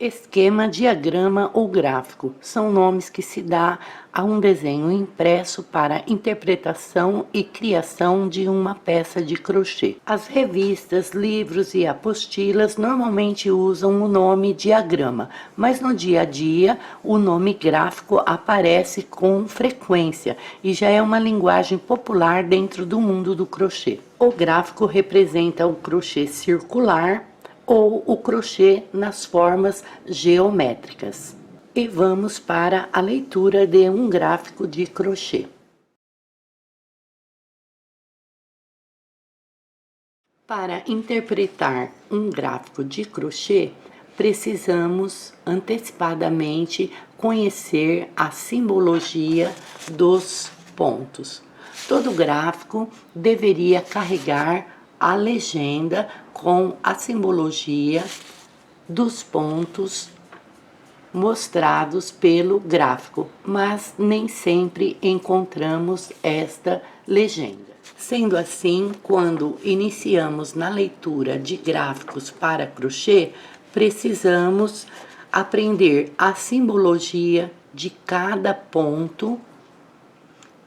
Esquema, diagrama ou gráfico são nomes que se dá a um desenho impresso para interpretação e criação de uma peça de crochê. As revistas, livros e apostilas normalmente usam o nome diagrama, mas no dia a dia o nome gráfico aparece com frequência e já é uma linguagem popular dentro do mundo do crochê. O gráfico representa o crochê circular ou o crochê nas formas geométricas. E vamos para a leitura de um gráfico de crochê. Para interpretar um gráfico de crochê, precisamos antecipadamente conhecer a simbologia dos pontos. Todo gráfico deveria carregar a legenda com a simbologia dos pontos mostrados pelo gráfico, mas nem sempre encontramos esta legenda. Sendo assim, quando iniciamos na leitura de gráficos para crochê, precisamos aprender a simbologia de cada ponto.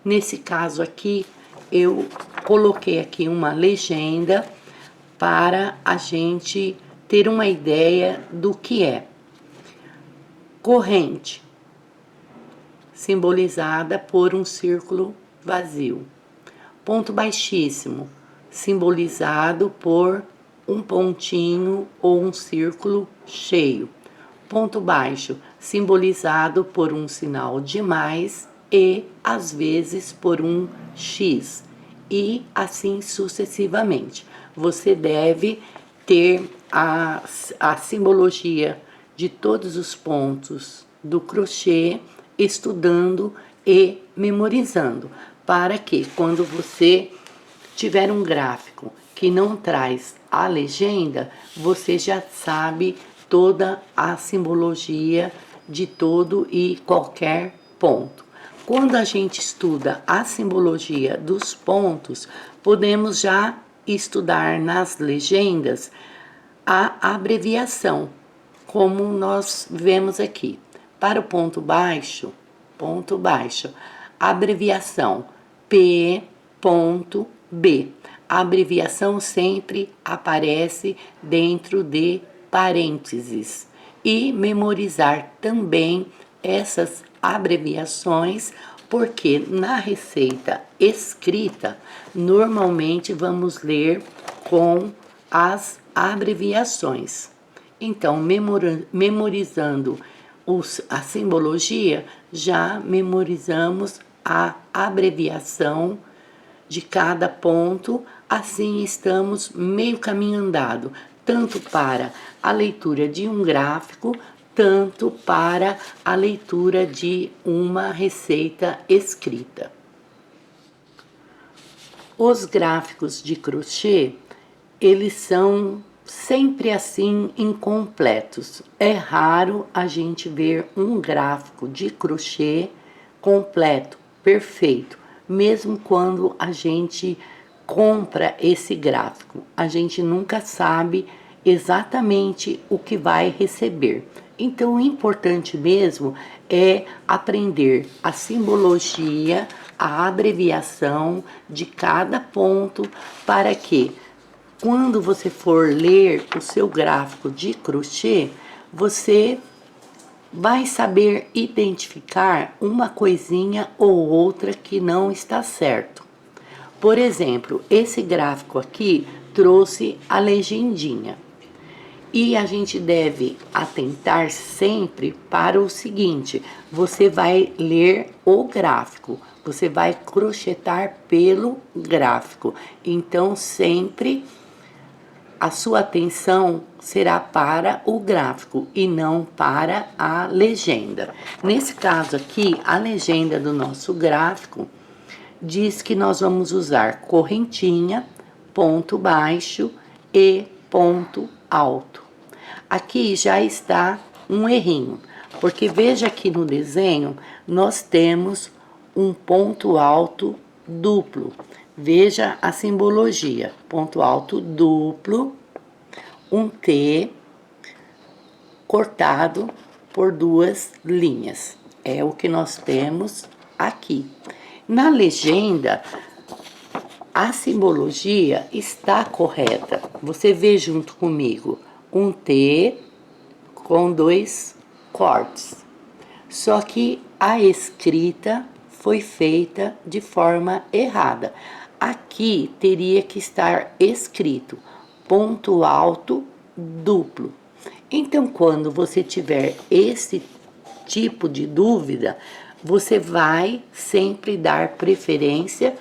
Nesse caso aqui, eu coloquei aqui uma legenda para a gente ter uma ideia do que é. Corrente, simbolizada por um círculo vazio. Ponto baixíssimo, simbolizado por um pontinho ou um círculo cheio. Ponto baixo, simbolizado por um sinal de mais e, às vezes, por um X, e assim sucessivamente. Você deve ter a simbologia de todos os pontos do crochê, estudando e memorizando, para que quando você tiver um gráfico que não traz a legenda, você já sabe toda a simbologia de todo e qualquer ponto. Quando a gente estuda a simbologia dos pontos, podemos já estudar nas legendas a abreviação, como nós vemos aqui. Para o ponto baixo, abreviação P.B. A abreviação sempre aparece dentro de parênteses. E memorizar também essas abreviações, porque na receita escrita, normalmente vamos ler com as abreviações. Então, memorizando a simbologia, já memorizamos a abreviação de cada ponto, assim estamos meio caminho andado, tanto para a leitura de um gráfico, tanto para a leitura de uma receita escrita. Os gráficos de crochê, eles são sempre assim incompletos. É raro a gente ver um gráfico de crochê completo, perfeito, mesmo quando a gente compra esse gráfico. A gente nunca sabe exatamente o que vai receber. Então, o importante mesmo é aprender a simbologia, a abreviação de cada ponto, para que quando você for ler o seu gráfico de crochê, você vai saber identificar uma coisinha ou outra que não está certo. Por exemplo, esse gráfico aqui trouxe a legendinha. E a gente deve atentar sempre para o seguinte: você vai ler o gráfico, você vai crochetar pelo gráfico. Então, sempre a sua atenção será para o gráfico e não para a legenda. Nesse caso aqui, a legenda do nosso gráfico diz que nós vamos usar correntinha, ponto baixo e ponto alto. Aqui já está um errinho, porque veja aqui no desenho, nós temos um ponto alto duplo. Veja a simbologia, ponto alto duplo, um T, cortado por 2 linhas. É o que nós temos aqui. Na legenda, a simbologia está correta. Você vê junto comigo um T com 2 cortes. Só que a escrita foi feita de forma errada. Aqui teria que estar escrito ponto alto duplo. Então, quando você tiver esse tipo de dúvida, você vai sempre dar preferência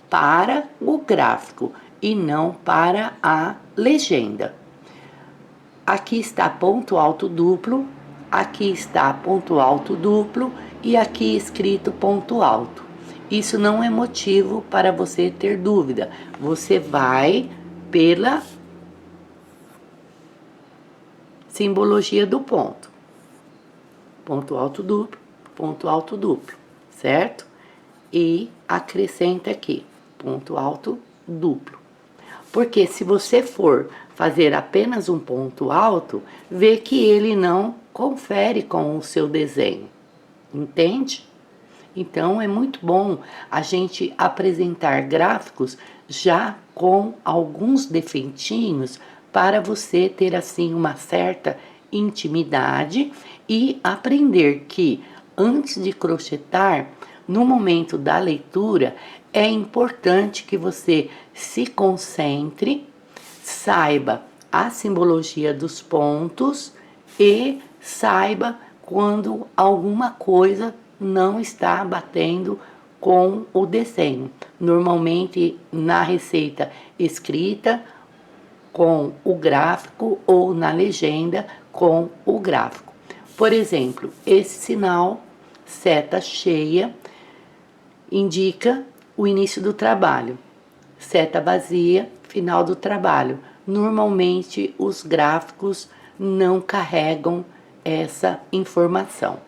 para o gráfico e não para a legenda. Aqui está ponto alto duplo, aqui está ponto alto duplo e aqui escrito ponto alto. Isso não é motivo para você ter dúvida. Você vai pela simbologia do ponto. Ponto alto duplo, certo? E acrescenta aqui, ponto alto duplo. Porque se você for fazer apenas um ponto alto, vê que ele não confere com o seu desenho, entende? Então é muito bom a gente apresentar gráficos já com alguns defeitinhos para você ter assim uma certa intimidade e aprender que antes de crochetar, no momento da leitura, é importante que você se concentre, saiba a simbologia dos pontos e saiba quando alguma coisa não está batendo com o desenho. Normalmente na receita escrita com o gráfico ou na legenda com o gráfico. Por exemplo, esse sinal seta cheia indica o início do trabalho. Seta vazia, final do trabalho. Normalmente os gráficos não carregam essa informação.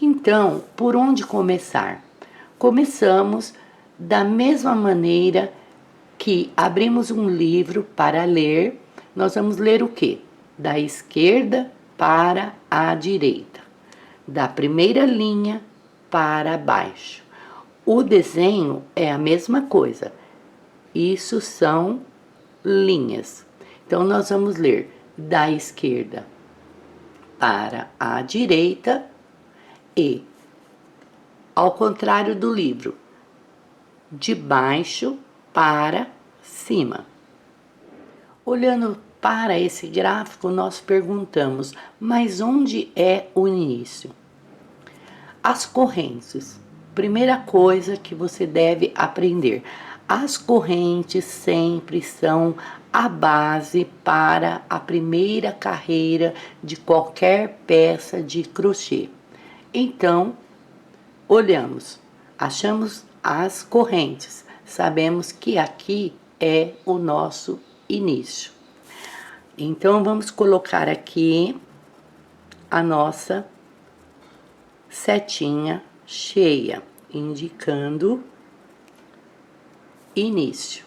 Então, por onde começar? Começamos da mesma maneira que abrimos um livro para ler. Nós vamos ler o quê? Da esquerda para a direita, da primeira linha para baixo. O desenho é a mesma coisa. Isso são linhas. Então, nós vamos ler da esquerda para a direita e, ao contrário do livro, de baixo para cima. Olhando para esse gráfico, nós perguntamos, mas onde é o início? As correntes. Primeira coisa que você deve aprender. As correntes sempre são a base para a primeira carreira de qualquer peça de crochê. Então, olhamos, achamos as correntes, sabemos que aqui é o nosso início. Então, vamos colocar aqui a nossa setinha cheia, indicando início.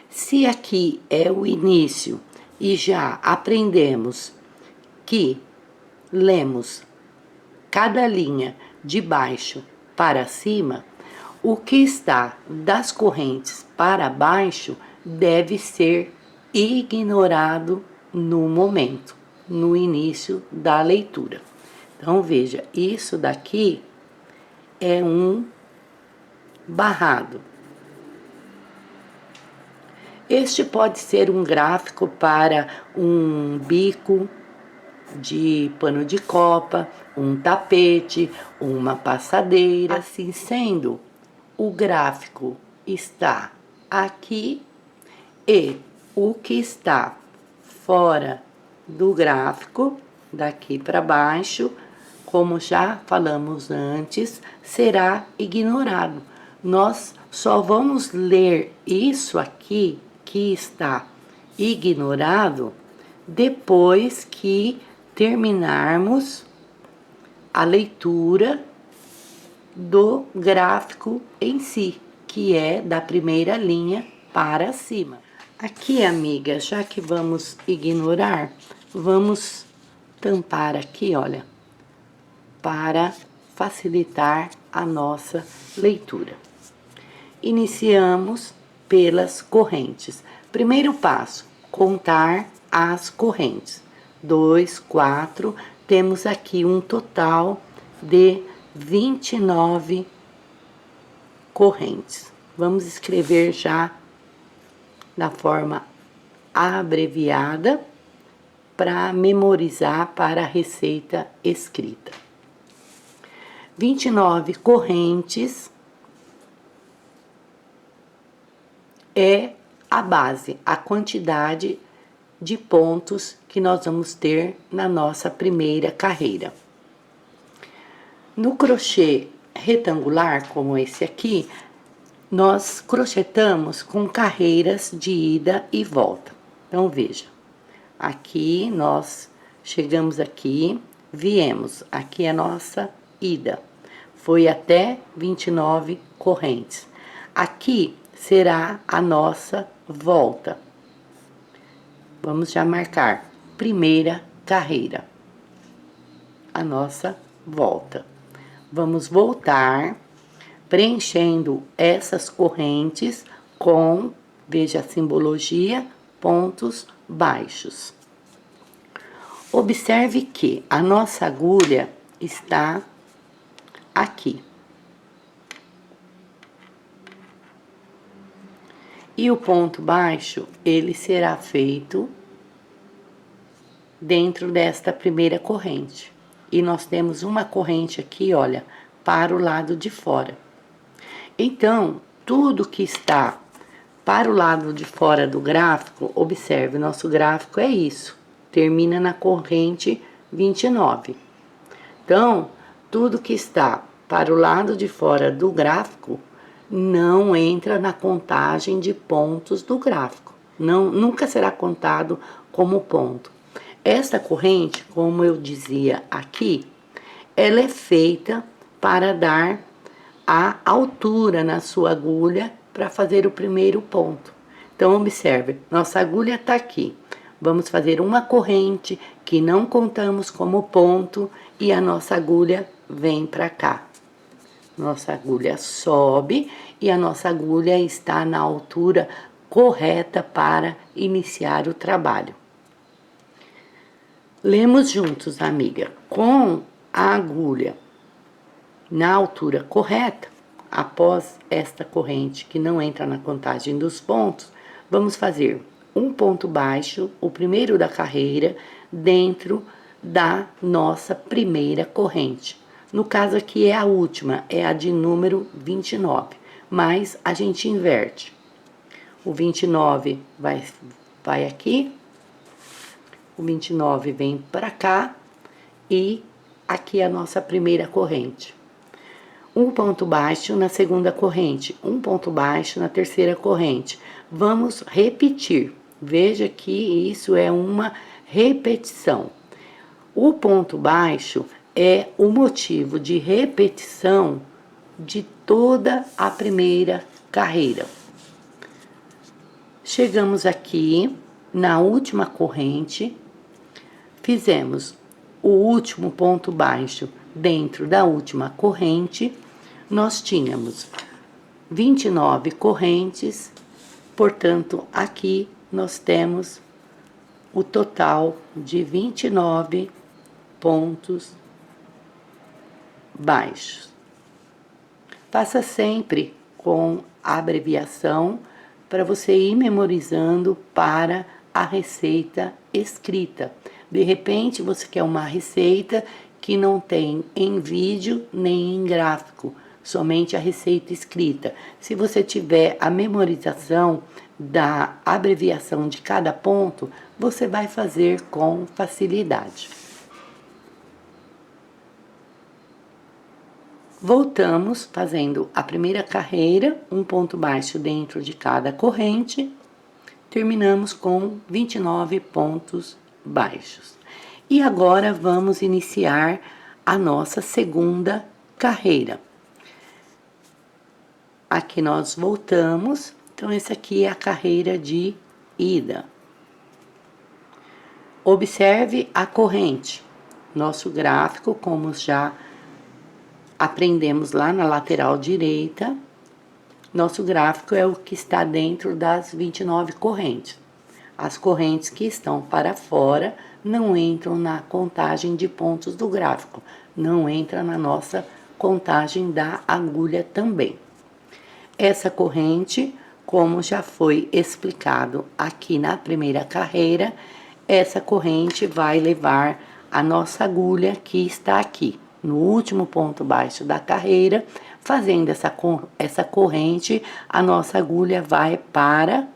Se aqui é o início e já aprendemos que lemos cada linha de baixo para cima, o que está das correntes para baixo deve ser ignorado no momento, no início da leitura. Então, veja, isso daqui é um barrado. Este pode ser um gráfico para um bico de pano de copa, um tapete, uma passadeira. Assim sendo, o gráfico está aqui e o que está fora do gráfico, daqui para baixo, como já falamos antes, será ignorado. Nós só vamos ler isso aqui que está ignorado depois que terminarmos a leitura do gráfico em si, que é da primeira linha para cima. Aqui, amiga, já que vamos ignorar, vamos tampar aqui, olha, para facilitar a nossa leitura. Iniciamos pelas correntes. Primeiro passo, contar as correntes. 2, 4, temos aqui um total de 29 correntes. Vamos escrever já da forma abreviada para memorizar para a receita escrita. 29 correntes é a base, a quantidade de pontos que nós vamos ter na nossa primeira carreira. No crochê retangular, como esse aqui, nós crochetamos com carreiras de ida e volta. Então, veja, aqui nós chegamos aqui, viemos, aqui é a nossa ida, foi até 29 correntes. Aqui será a nossa volta. Vamos já marcar, primeira carreira, a nossa volta. Vamos voltar preenchendo essas correntes com, veja a simbologia, pontos baixos. Observe que a nossa agulha está aqui. E o ponto baixo, ele será feito dentro desta primeira corrente. E nós temos uma corrente aqui, olha, para o lado de fora. Então, tudo que está para o lado de fora do gráfico, observe, nosso gráfico é isso, termina na corrente 29. Então, tudo que está para o lado de fora do gráfico não entra na contagem de pontos do gráfico, nunca será contado como ponto. Esta corrente, como eu dizia aqui, ela é feita para dar a altura na sua agulha para fazer o primeiro ponto. Então, observe, nossa agulha está aqui. Vamos fazer uma corrente que não contamos como ponto e a nossa agulha vem para cá. Nossa agulha sobe e a nossa agulha está na altura correta para iniciar o trabalho. Lemos juntos, amiga. Com a agulha na altura correta, após esta corrente que não entra na contagem dos pontos, vamos fazer um ponto baixo, o primeiro da carreira, dentro da nossa primeira corrente. No caso aqui é a última, é a de número 29, mas a gente inverte. O 29 vai aqui, o 29 vem para cá e aqui é a nossa primeira corrente. Um ponto baixo na segunda corrente, um ponto baixo na terceira corrente. Vamos repetir. Veja que isso é uma repetição. O ponto baixo é o motivo de repetição de toda a primeira carreira. Chegamos aqui na última corrente, fizemos o último ponto baixo dentro da última corrente, nós tínhamos 29 correntes, portanto, aqui nós temos o total de 29 pontos baixos. Faça sempre com a abreviação para você ir memorizando para a receita escrita. De repente, você quer uma receita que não tem em vídeo nem em gráfico, somente a receita escrita. Se você tiver a memorização da abreviação de cada ponto, você vai fazer com facilidade. Voltamos fazendo a primeira carreira, um ponto baixo dentro de cada corrente, terminamos com 29 pontos baixos. E agora vamos iniciar a nossa segunda carreira. Aqui nós voltamos, então essa aqui é a carreira de ida. Observe a corrente. Nosso gráfico, como já aprendemos lá na lateral direita, nosso gráfico é o que está dentro das 29 correntes. As correntes que estão para fora não entram na contagem de pontos do gráfico, não entra na nossa contagem da agulha também. Essa corrente, como já foi explicado aqui na primeira carreira, essa corrente vai levar a nossa agulha que está aqui, no último ponto baixo da carreira. Fazendo essa corrente, a nossa agulha vai para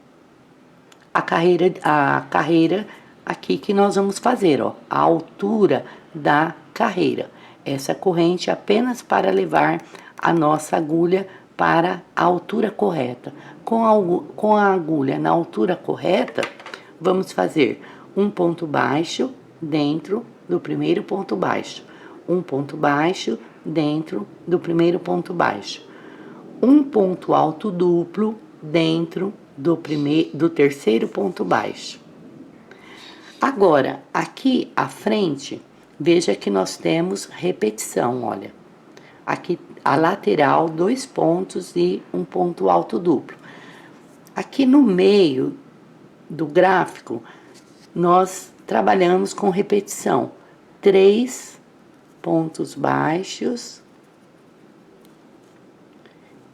a carreira aqui que nós vamos fazer, ó, a altura da carreira. Essa corrente é apenas para levar a nossa agulha para a altura correta. Com a agulha na altura correta, vamos fazer um ponto baixo dentro do primeiro ponto baixo, um ponto baixo dentro do primeiro ponto baixo, um ponto alto duplo dentro do terceiro ponto baixo. Agora, aqui à frente, veja que nós temos repetição, olha. Aqui a lateral, 2 pontos e um ponto alto duplo. Aqui no meio do gráfico, nós trabalhamos com repetição. 3 pontos baixos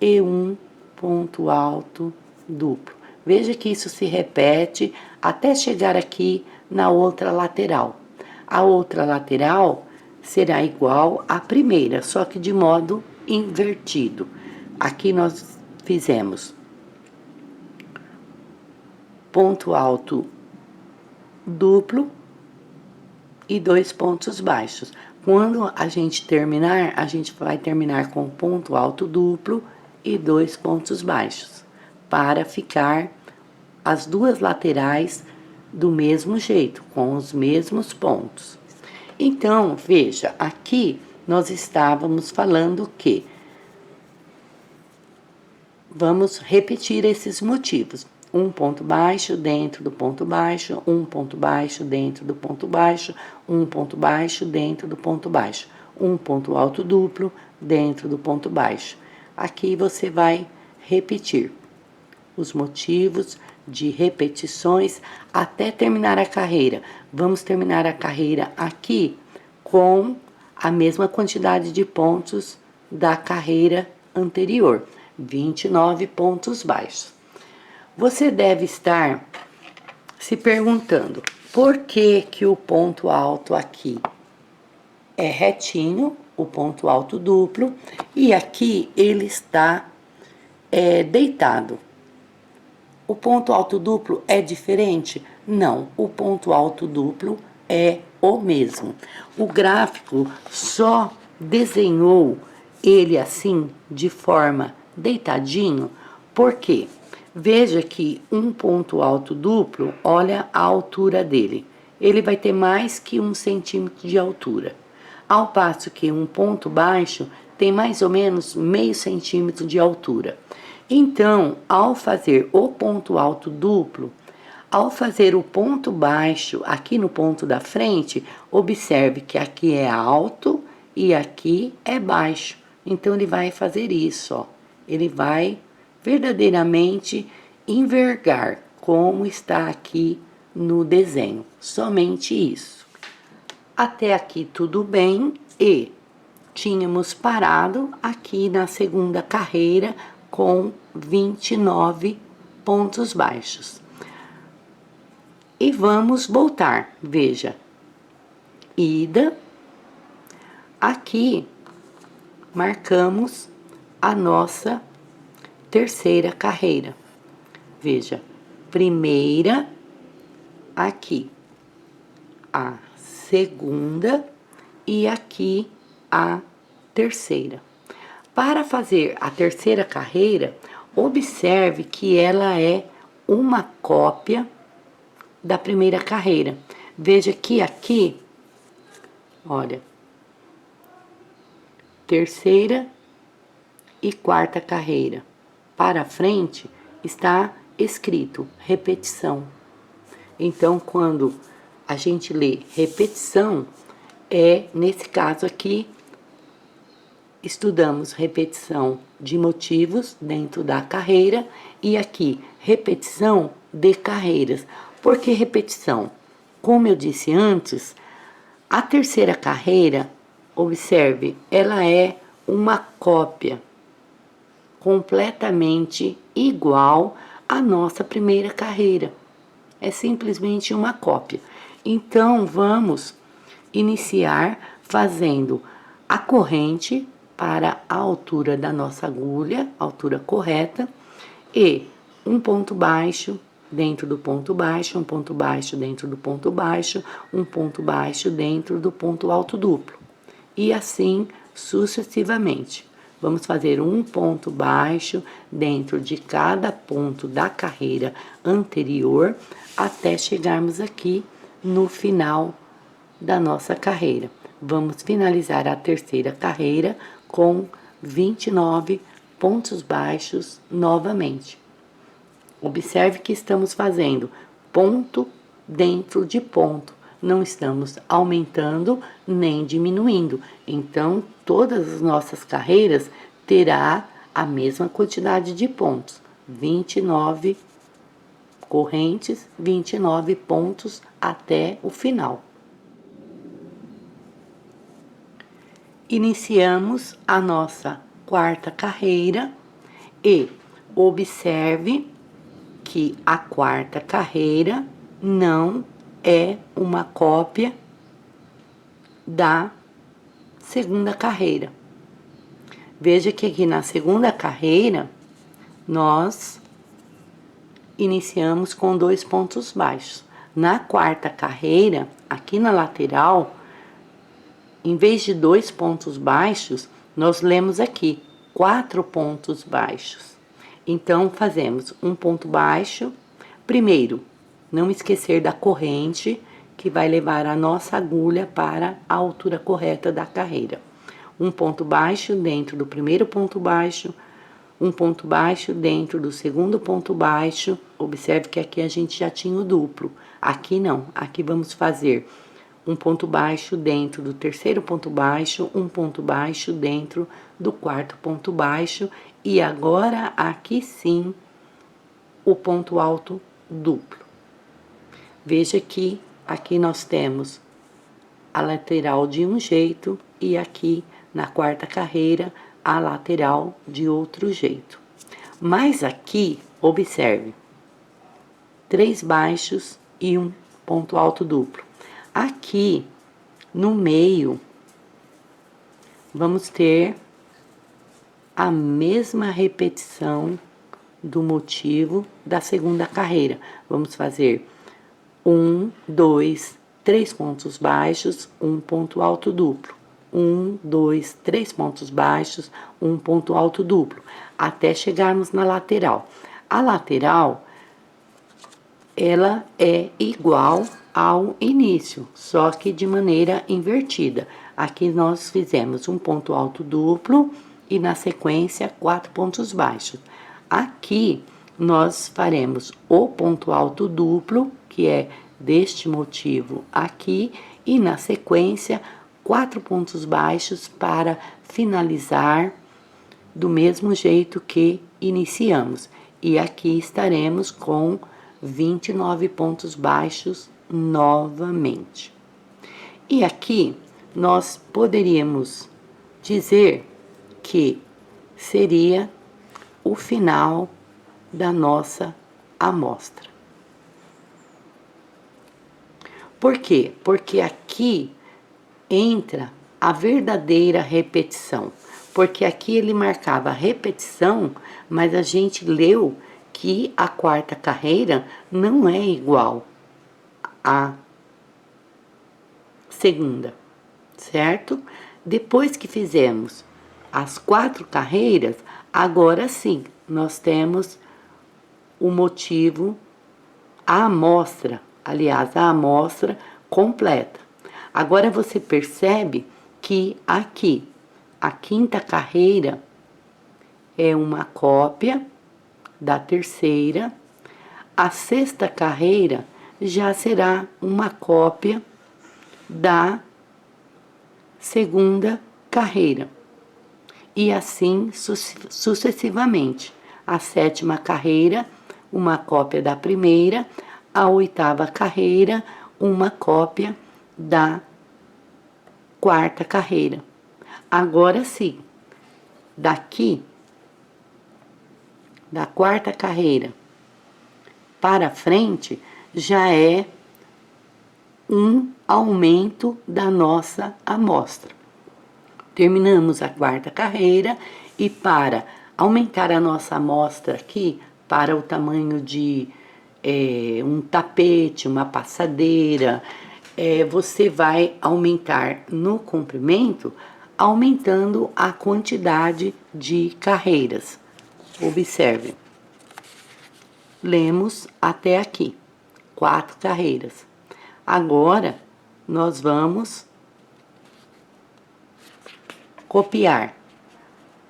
e um ponto alto duplo. Veja que isso se repete até chegar aqui na outra lateral. A outra lateral será igual à primeira, só que de modo invertido. Aqui nós fizemos ponto alto duplo e 2 pontos baixos. Quando a gente terminar, a gente vai terminar com ponto alto duplo e 2 pontos baixos, para ficar as duas laterais do mesmo jeito, com os mesmos pontos. Então, veja, aqui nós estávamos falando que vamos repetir esses motivos. Um ponto baixo dentro do ponto baixo, um ponto baixo dentro do ponto baixo, um ponto baixo dentro do ponto baixo, um ponto alto duplo dentro do ponto baixo. Aqui você vai repetir os motivos de repetições até terminar a carreira. Vamos terminar a carreira aqui com a mesma quantidade de pontos da carreira anterior, 29 pontos baixos. Você deve estar se perguntando por que que o ponto alto aqui é retinho, o ponto alto duplo, e aqui ele está deitado. O ponto alto duplo é diferente? Não, o ponto alto duplo é o mesmo. O gráfico só desenhou ele assim, de forma deitadinho, porque veja que um ponto alto duplo, olha a altura dele. Ele vai ter mais que 1 centímetro de altura. Ao passo que um ponto baixo tem mais ou menos meio centímetro de altura. Então, ao fazer o ponto alto duplo, ao fazer o ponto baixo aqui no ponto da frente, observe que aqui é alto e aqui é baixo. Então, ele vai fazer isso, ó. Ele vai verdadeiramente envergar, como está aqui no desenho. Somente isso. Até aqui tudo bem, e tínhamos parado aqui na segunda carreira com 29 pontos baixos. E vamos voltar, veja, ida, aqui marcamos a nossa terceira carreira. Veja, primeira, aqui, a segunda e aqui a terceira. Para fazer a terceira carreira, observe que ela é uma cópia da primeira carreira. Veja que aqui, olha, terceira e quarta carreira. Para frente está escrito repetição. Então, quando a gente lê repetição, nesse caso aqui, estudamos repetição de motivos dentro da carreira e aqui repetição de carreiras. Por que repetição? Como eu disse antes, a terceira carreira, observe, ela é uma cópia completamente igual à nossa primeira carreira. É simplesmente uma cópia. Então, vamos iniciar fazendo a corrente para a altura da nossa agulha, altura correta, e um ponto baixo dentro do ponto baixo, um ponto baixo dentro do ponto baixo, um ponto baixo dentro do ponto alto duplo. E assim sucessivamente. Vamos fazer um ponto baixo dentro de cada ponto da carreira anterior até chegarmos aqui no final da nossa carreira. Vamos finalizar a terceira carreira com 29 pontos baixos novamente. Observe que estamos fazendo ponto dentro de ponto, não estamos aumentando nem diminuindo. Então, todas as nossas carreiras terá a mesma quantidade de pontos, 29 correntes, 29 pontos até o final. Iniciamos a nossa quarta carreira e observe que a quarta carreira não é uma cópia da segunda carreira. Veja que aqui na segunda carreira, nós iniciamos com 2 pontos baixos. Na quarta carreira, aqui na lateral, em vez de 2 pontos baixos, nós lemos aqui 4 pontos baixos. Então, fazemos um ponto baixo. Primeiro, não esquecer da corrente, que vai levar a nossa agulha para a altura correta da carreira. Um ponto baixo dentro do primeiro ponto baixo, um ponto baixo dentro do segundo ponto baixo. Observe que aqui a gente já tinha o duplo. Aqui não, aqui vamos fazer um ponto baixo dentro do terceiro ponto baixo, um ponto baixo dentro do quarto ponto baixo e agora aqui sim o ponto alto duplo. Veja que aqui nós temos a lateral de um jeito e aqui na quarta carreira a lateral de outro jeito. Mas aqui, observe, 3 baixos e um ponto alto duplo. Aqui, no meio, vamos ter a mesma repetição do motivo da segunda carreira. Vamos fazer 1, 2, 3 pontos baixos, um ponto alto duplo. 1, 2, 3 pontos baixos, um ponto alto duplo, até chegarmos na lateral. A lateral, ela é igual ao início, só que de maneira invertida. Aqui nós fizemos um ponto alto duplo e na sequência 4 pontos baixos. Aqui nós faremos o ponto alto duplo, que é deste motivo aqui, e na sequência 4 pontos baixos para finalizar do mesmo jeito que iniciamos. E aqui estaremos com 29 pontos baixos novamente. E aqui nós poderíamos dizer que seria o final da nossa amostra. Por quê? Porque aqui entra a verdadeira repetição. Porque aqui ele marcava repetição, mas a gente leu que a quarta carreira não é igual à segunda, certo? Depois que fizemos as 4 carreiras, agora sim, nós temos o motivo, a amostra, aliás, a amostra completa. Agora você percebe que aqui, a quinta carreira é uma cópia da terceira, a sexta carreira já será uma cópia da segunda carreira. E assim sucessivamente. A 7ª carreira, uma cópia da primeira, a 8ª carreira, uma cópia da 4ª carreira. Agora sim, daqui, da 4ª carreira para frente, já é um aumento da nossa amostra. Terminamos a 4ª carreira e para aumentar a nossa amostra aqui para o tamanho de um tapete, uma passadeira, você vai aumentar no comprimento, aumentando a quantidade de carreiras. Observe. Lemos até aqui, 4 carreiras. Agora, nós vamos copiar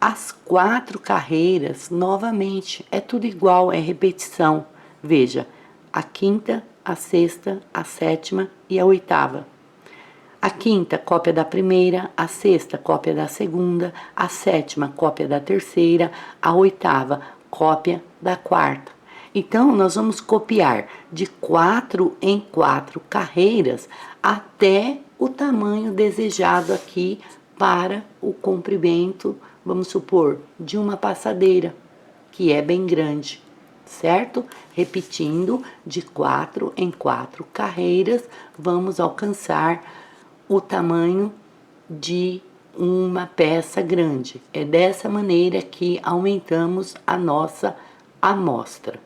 as 4 carreiras novamente. É tudo igual, é repetição. Veja, a 5ª, a 6ª, a 7ª e a 8ª. A 5ª, cópia da primeira, a 6ª, cópia da segunda, a 7ª, cópia da terceira, a 8ª, cópia da 4ª. Então, nós vamos copiar de 4 em 4 carreiras até o tamanho desejado aqui para o comprimento, vamos supor, de uma passadeira, que é bem grande, certo? Repetindo, de 4 em 4 carreiras, vamos alcançar o tamanho de uma peça grande. É dessa maneira que aumentamos a nossa amostra.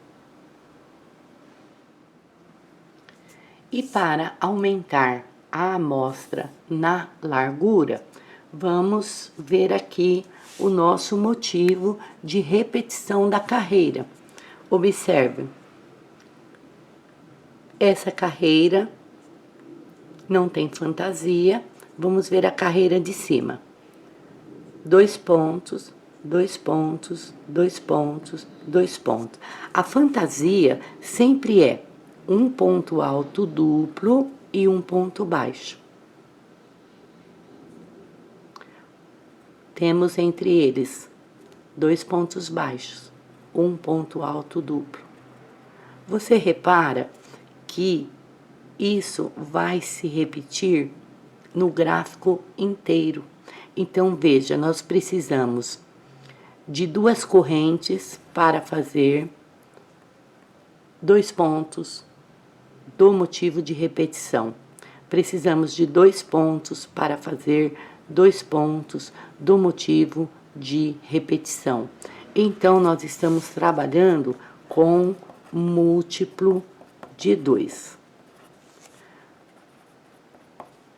E para aumentar a amostra na largura, vamos ver aqui o nosso motivo de repetição da carreira. Observe, essa carreira não tem fantasia. Vamos ver a carreira de cima. 2 pontos, 2 pontos, 2 pontos, 2 pontos. A fantasia sempre é um ponto alto duplo e um ponto baixo. Temos entre eles 2 pontos baixos, um ponto alto duplo. Você repara que isso vai se repetir no gráfico inteiro. Então, veja, nós precisamos de 2 correntes para fazer 2 pontos do motivo de repetição. Precisamos de 2 pontos para fazer 2 pontos do motivo de repetição. Então, nós estamos trabalhando com múltiplo de 2.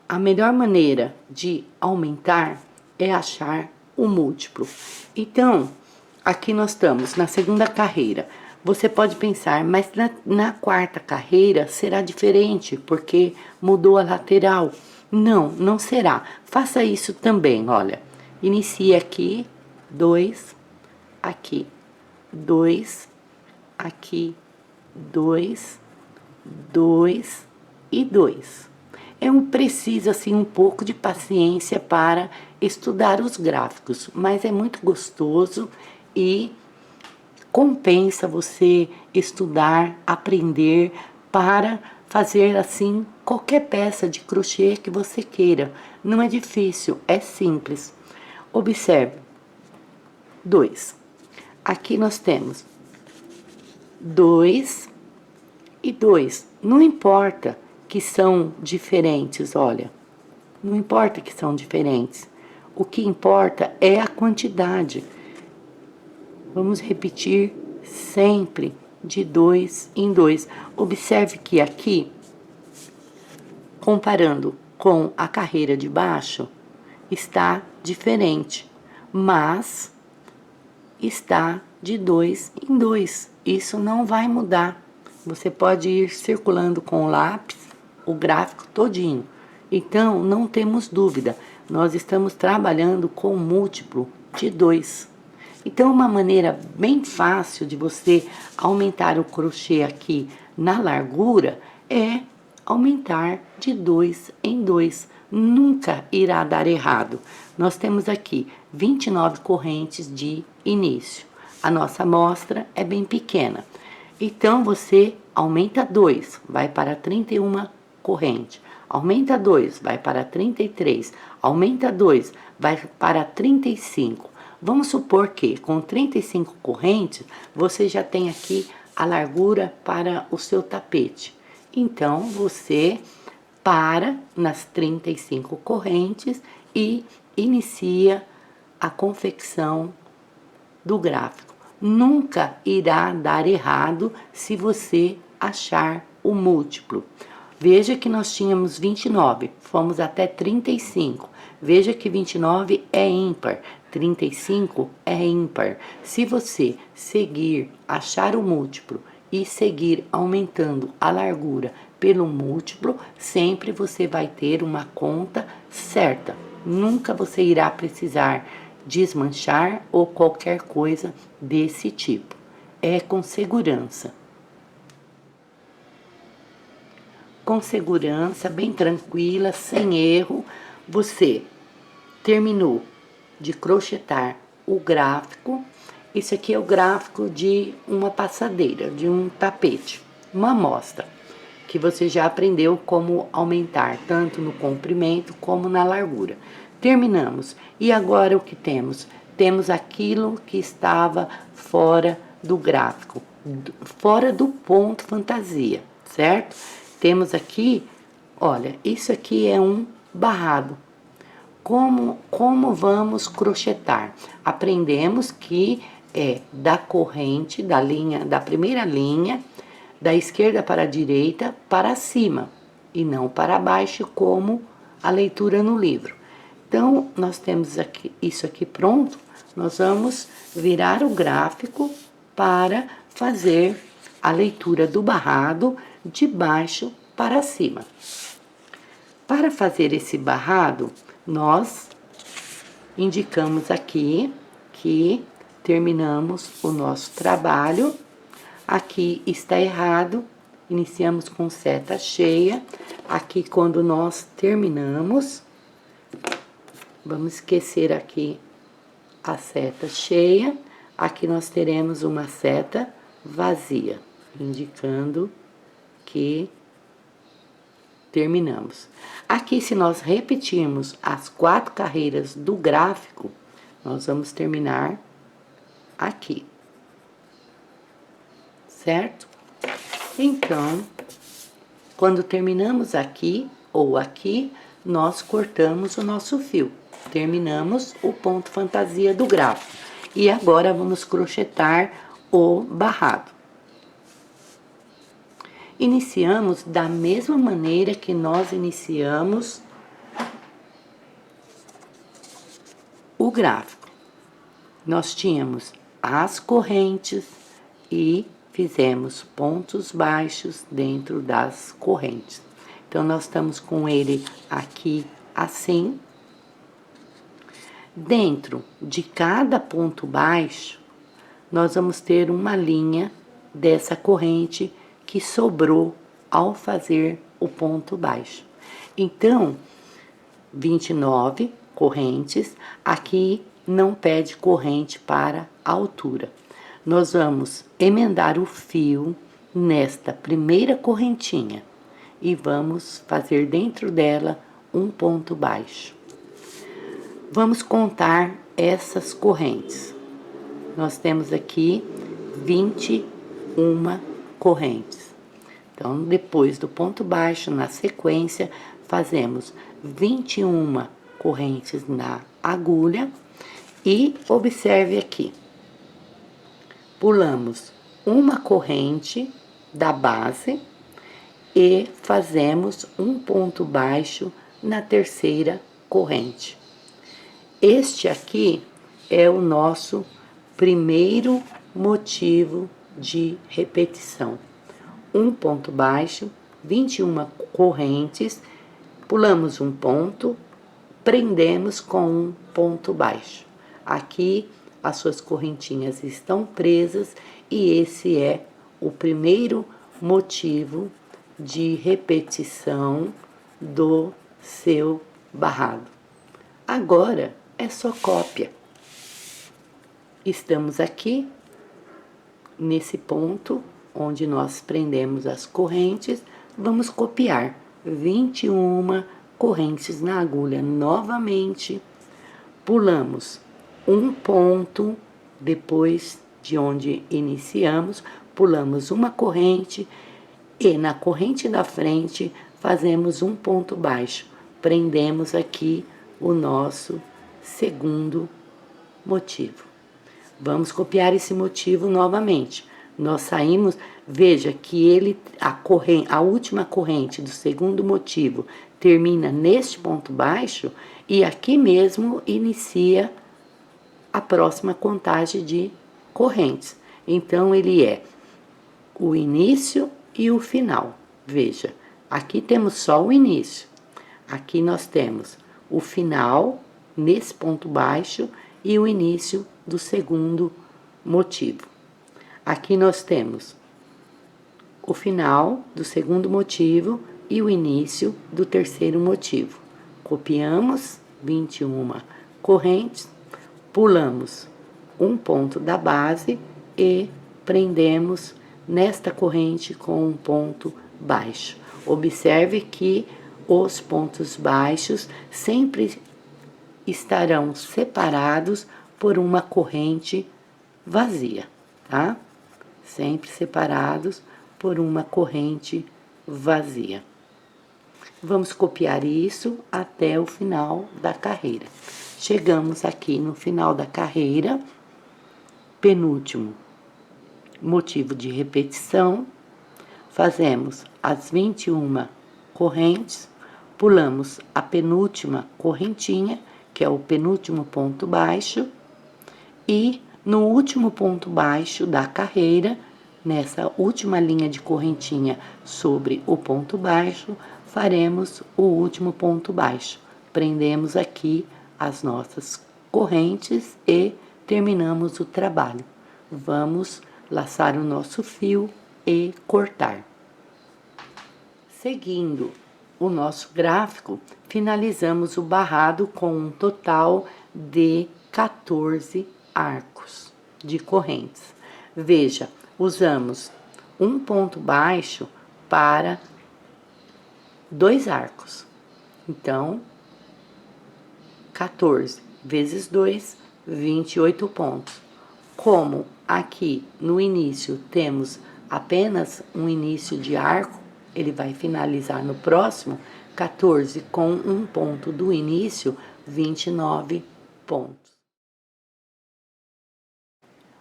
A melhor maneira de aumentar é achar o múltiplo. Então, aqui nós estamos na segunda carreira. Você pode pensar, mas na 4ª carreira será diferente, porque mudou a lateral. Não, não será. Faça isso também, olha. Inicie aqui, 2, aqui, 2, aqui, 2, 2 e 2. Preciso, assim, um pouco de paciência para estudar os gráficos, mas é muito gostoso e compensa você estudar, aprender para fazer, assim, qualquer peça de crochê que você queira. Não é difícil, é simples. Observe, 2. Aqui nós temos 2 e 2. Não importa que são diferentes, olha. Não importa que são diferentes. O que importa é a quantidade. Vamos repetir sempre de 2 em 2. Observe que aqui, comparando com a carreira de baixo, está diferente, mas está de 2 em 2. Isso não vai mudar. Você pode ir circulando com o lápis o gráfico todinho. Então, não temos dúvida, nós estamos trabalhando com múltiplo de 2. Então, uma maneira bem fácil de você aumentar o crochê aqui na largura é aumentar de 2 em 2. Nunca irá dar errado. Nós temos aqui 29 correntes de início. A nossa amostra é bem pequena. Então, você aumenta 2, vai para 31 corrente. Aumenta 2, vai para 33. Aumenta 2, vai para 35. Vamos supor que com 35 correntes, você já tem aqui a largura para o seu tapete. Então, você para nas 35 correntes e inicia a confecção do gráfico. Nunca irá dar errado se você achar o múltiplo. Veja que nós tínhamos 29, fomos até 35. Veja que 29 é ímpar, 35 é ímpar. Se você seguir, achar o múltiplo e seguir aumentando a largura pelo múltiplo, sempre você vai ter uma conta certa. Nunca você irá precisar desmanchar ou qualquer coisa desse tipo. É com segurança. Com segurança, bem tranquila, sem erro, você terminou de crochetar o gráfico. Isso aqui é o gráfico de uma passadeira, de um tapete, uma amostra, que você já aprendeu como aumentar, tanto no comprimento como na largura. Terminamos. E agora o que temos? Temos aquilo que estava fora do gráfico, fora do ponto fantasia, certo? Temos aqui, olha, isso aqui é um barrado. Como vamos crochetar? Aprendemos que é da corrente, da linha, da primeira linha, da esquerda para a direita, para cima, e não para baixo, como a leitura no livro. Então, nós temos aqui, isso aqui pronto, nós vamos virar o gráfico para fazer a leitura do barrado de baixo para cima. Para fazer esse barrado, nós indicamos aqui que terminamos o nosso trabalho. Aqui está errado, iniciamos com seta cheia. Aqui, quando nós terminamos, vamos esquecer aqui a seta cheia. Aqui nós teremos uma seta vazia, indicando que terminamos. Aqui, se nós repetirmos as 4 carreiras do gráfico, nós vamos terminar aqui, certo? Então, quando terminamos aqui ou aqui, nós cortamos o nosso fio. Terminamos o ponto fantasia do gráfico. E agora vamos crochetar o barrado. Iniciamos da mesma maneira que nós iniciamos o gráfico. Nós tínhamos as correntes e fizemos pontos baixos dentro das correntes. Então, nós estamos com ele aqui assim. Dentro de cada ponto baixo, nós vamos ter uma linha dessa corrente que sobrou ao fazer o ponto baixo. Então, 29 correntes, aqui não pede corrente para a altura. Nós vamos emendar o fio nesta primeira correntinha e vamos fazer dentro dela um ponto baixo. Vamos contar essas correntes. Nós temos aqui 21 correntes. Então, depois do ponto baixo, na sequência, fazemos 21 correntes na agulha e observe aqui. Pulamos uma corrente da base e fazemos um ponto baixo na terceira corrente. Este aqui é o nosso primeiro motivo de repetição. Um ponto baixo, 21 correntes, pulamos um ponto, prendemos com um ponto baixo. Aqui as suas correntinhas estão presas e esse é o primeiro motivo de repetição do seu barrado. Agora é só cópia. Estamos aqui nesse ponto onde nós prendemos as correntes, vamos copiar 21 correntes na agulha novamente, pulamos um ponto depois de onde iniciamos, pulamos uma corrente e na corrente da frente fazemos um ponto baixo, prendemos aqui o nosso segundo motivo. Vamos copiar esse motivo novamente. Nós saímos, veja que a última corrente do segundo motivo termina neste ponto baixo e aqui mesmo inicia a próxima contagem de correntes. Então, ele é o início e o final. Veja, aqui temos só o início. Aqui nós temos o final nesse ponto baixo e o início do segundo motivo. Aqui nós temos o final do segundo motivo e o início do terceiro motivo. Copiamos 21 correntes, pulamos um ponto da base e prendemos nesta corrente com um ponto baixo. Observe que os pontos baixos sempre estarão separados por uma corrente vazia, tá? Sempre separados por uma corrente vazia. Vamos copiar isso até o final da carreira. Chegamos aqui no final da carreira, penúltimo motivo de repetição, fazemos as 21 correntes, pulamos a penúltima correntinha, que é o penúltimo ponto baixo, e no último ponto baixo da carreira, nessa última linha de correntinha sobre o ponto baixo, faremos o último ponto baixo. Prendemos aqui as nossas correntes e terminamos o trabalho. Vamos laçar o nosso fio e cortar. Seguindo o nosso gráfico, finalizamos o barrado com um total de 14 arcos de correntes. Veja, usamos um ponto baixo para 2 arcos. Então, 14 vezes 2, 28 pontos. Como aqui no início temos apenas um início de arco, ele vai finalizar no próximo, 14 com um ponto do início, 29 pontos.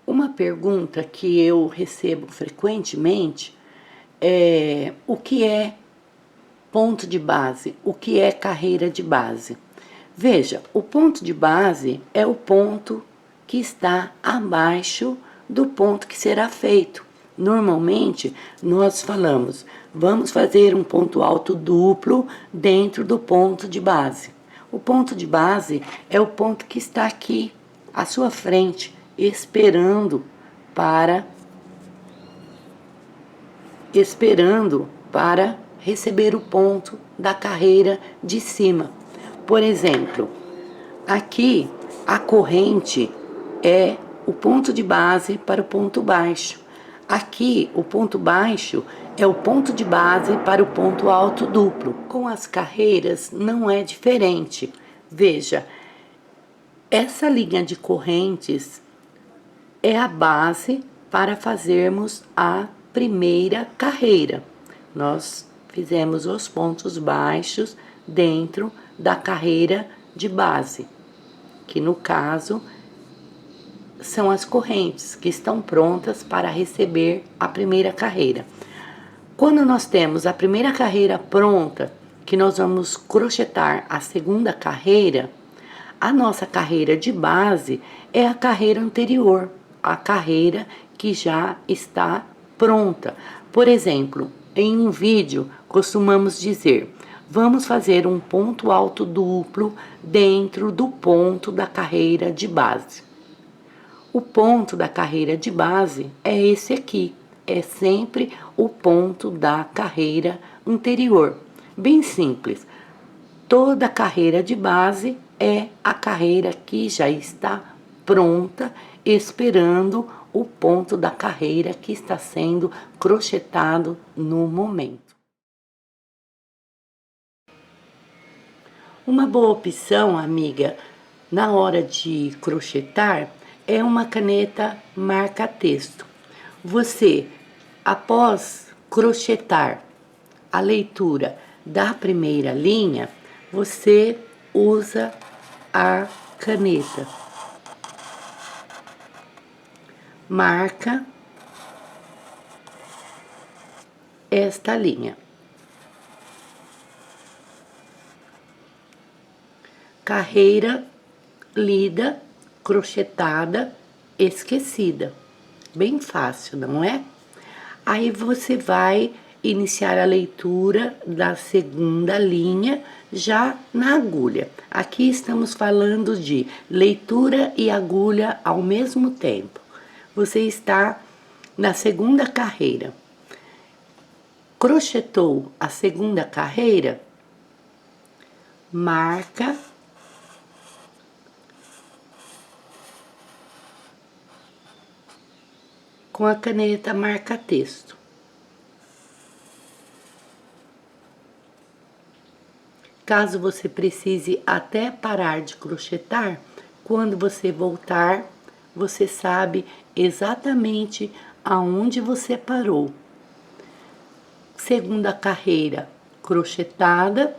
Uma pergunta que eu recebo frequentemente é: o que é ponto de base? O que é carreira de base? Veja, o ponto de base é o ponto que está abaixo do ponto que será feito. Normalmente, nós falamos, vamos fazer um ponto alto duplo dentro do ponto de base. O ponto de base é o ponto que está aqui, à sua frente, esperando para receber o ponto da carreira de cima. Por exemplo, aqui a corrente é o ponto de base para o ponto baixo. Aqui o ponto baixo é o ponto de base para o ponto alto duplo. Com as carreiras não é diferente. Veja, essa linha de correntes é a base para fazermos a primeira carreira. Nós fizemos os pontos baixos dentro da carreira de base, que no caso são as correntes que estão prontas para receber a primeira carreira. Quando nós temos a primeira carreira pronta, que nós vamos crochetar a segunda carreira, a nossa carreira de base é a carreira anterior, a carreira que já está pronta. Por exemplo, em um vídeo costumamos dizer: vamos fazer um ponto alto duplo dentro do ponto da carreira de base. O ponto da carreira de base é esse aqui. é sempre o ponto da carreira anterior. Bem simples. Toda carreira de base é a carreira que já está pronta, esperando o ponto da carreira que está sendo crochetado no momento. Uma boa opção, amiga, na hora de crochetar é uma caneta marca-texto. Você, após crochetar a leitura da primeira linha, você usa a caneta. Marca esta linha. Carreira lida, crochetada, esquecida. Bem fácil, não é? Aí você vai iniciar a leitura da segunda linha já na agulha. Aqui estamos falando de leitura e agulha ao mesmo tempo. Você está na segunda carreira. Crochetou a segunda carreira, marca com a caneta marca-texto. Caso você precise até parar de crochetar, quando você voltar, você sabe exatamente aonde você parou. Segunda carreira crochetada,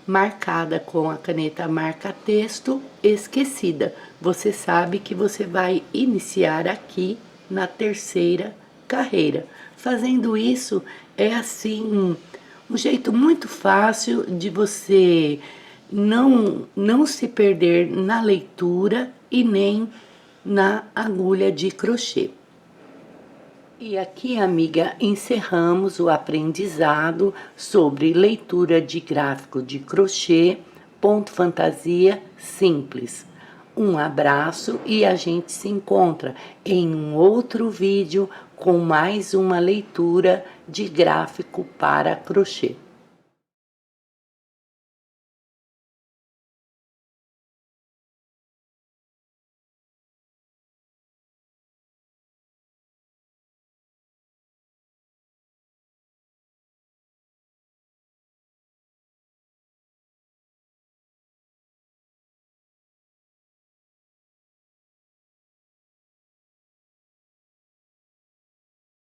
marcada com a caneta marca-texto, esquecida. Você sabe que você vai iniciar aqui na terceira carreira. Fazendo isso, é assim, um jeito muito fácil de você não se perder na leitura e nem na agulha de crochê. E aqui, amiga, encerramos o aprendizado sobre leitura de gráfico de crochê, ponto fantasia simples. Um abraço e a gente se encontra em um outro vídeo com mais uma leitura de gráfico para crochê.